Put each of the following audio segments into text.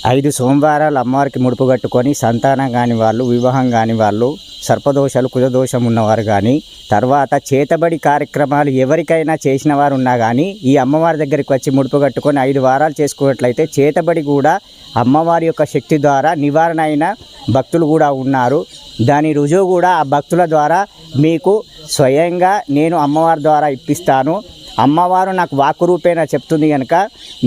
5 సోమవారాలు అమ్మవారికి ముడుపు కట్టుకొని సంతానం కాని వాళ్ళు, వివాహం కాని వాళ్ళు, సర్పదోషాలు కుజదోషం ఉన్నవారు కానీ, తర్వాత చేతబడి కార్యక్రమాలు ఎవరికైనా చేసిన వారు ఉన్నా కానీ ఈ అమ్మవారి దగ్గరికి వచ్చి ముడుపు కట్టుకొని 5 వారాలు చేసుకున్నట్లయితే చేతబడి కూడా అమ్మవారి యొక్క శక్తి ద్వారా నివారణ అయిన భక్తులు కూడా ఉన్నారు. దాని రుజువు కూడా ఆ భక్తుల ద్వారా మీకు స్వయంగా నేను అమ్మవారి ద్వారా ఇప్పిస్తాను. అమ్మవారు నాకు వాక్కు రూపేణ చెప్తుంది కనుక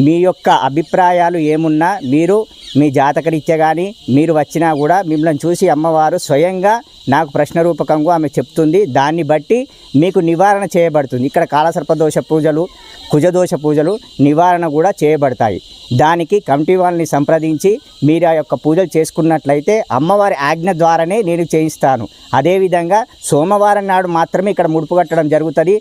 మీ యొక్క అభిప్రాయాలు ఏమున్నా మీరు మీ జాతకరీత్యా కానీ మీరు వచ్చినా కూడా మిమ్మల్ని చూసి అమ్మవారు స్వయంగా నాకు ప్రశ్న రూపకంగా ఆమె చెప్తుంది. దాన్ని బట్టి మీకు నివారణ చేయబడుతుంది. ఇక్కడ కాలసర్పదోష పూజలు, కుజదోష పూజలు నివారణ కూడా చేయబడతాయి. దానికి కమిటీ వాళ్ళని సంప్రదించి మీరు ఆ యొక్క పూజలు చేసుకున్నట్లయితే అమ్మవారి ఆజ్ఞ ద్వారానే నేను చేయిస్తాను. అదేవిధంగా సోమవారం నాడు మాత్రమే ఇక్కడ ముడుపు కట్టడం జరుగుతుంది.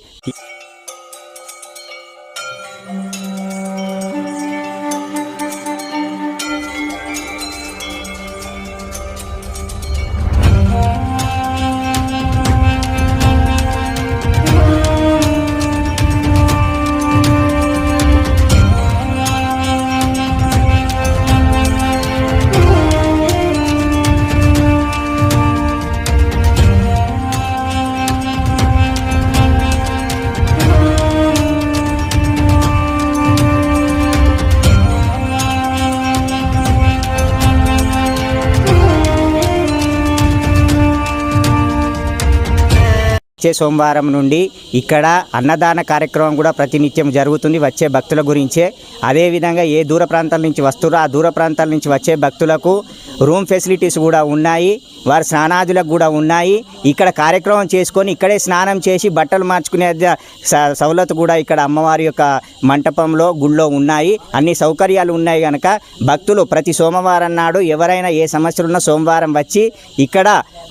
వచ్చే సోమవారం నుండి ఇక్కడ అన్నదాన కార్యక్రమం కూడా ప్రతినిత్యం జరుగుతుంది వచ్చే భక్తుల గురించే. అదేవిధంగా ఏ దూర ప్రాంతాల నుంచి వస్తారో ఆ దూర ప్రాంతాల నుంచి వచ్చే భక్తులకు రూమ్ ఫెసిలిటీస్ కూడా ఉన్నాయి, వారి స్నానాదులకు కూడా ఉన్నాయి. ఇక్కడ కార్యక్రమం చేసుకొని ఇక్కడే స్నానం చేసి బట్టలు మార్చుకునే సౌలత్ కూడా ఇక్కడ అమ్మవారి యొక్క మంటపంలో గుళ్ళో ఉన్నాయి. అన్ని సౌకర్యాలు ఉన్నాయి కనుక భక్తులు ప్రతి సోమవారం నాడు ఎవరైనా ఏ సమస్యలున్నా సోమవారం వచ్చి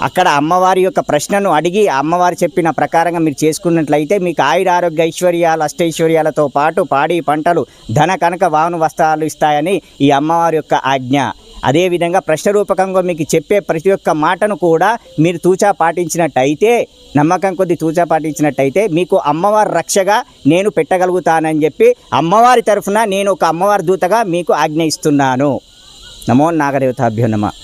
అక్కడ అమ్మవారి యొక్క ప్రశ్నను అడిగి అమ్మవారు చెప్పిన ప్రకారంగా మీరు చేసుకున్నట్లయితే మీకు ఆయుర ఆరోగ్య ఐశ్వర్యాలు అష్టైశ్వర్యాలతో పాటు పాడి పంటలు ధన కనక వాహన వస్త్రాలు ఇస్తాయని ఈ అమ్మవారి యొక్క ఆజ్ఞ. అదేవిధంగా ప్రశ్నరూపకంగా మీకు చెప్పే ప్రతి ఒక్క మాటను కూడా మీరు తూచా పాటించినట్టయితే, నమ్మకం కొద్ది తూచా పాటించినట్టయితే మీకు అమ్మవారి రక్షగా నేను పెట్టగలుగుతానని చెప్పి అమ్మవారి తరఫున నేను ఒక అమ్మవారి దూతగా మీకు ఆజ్ఞ ఇస్తున్నాను. నమో నాగదేవతాభ్యో నమః.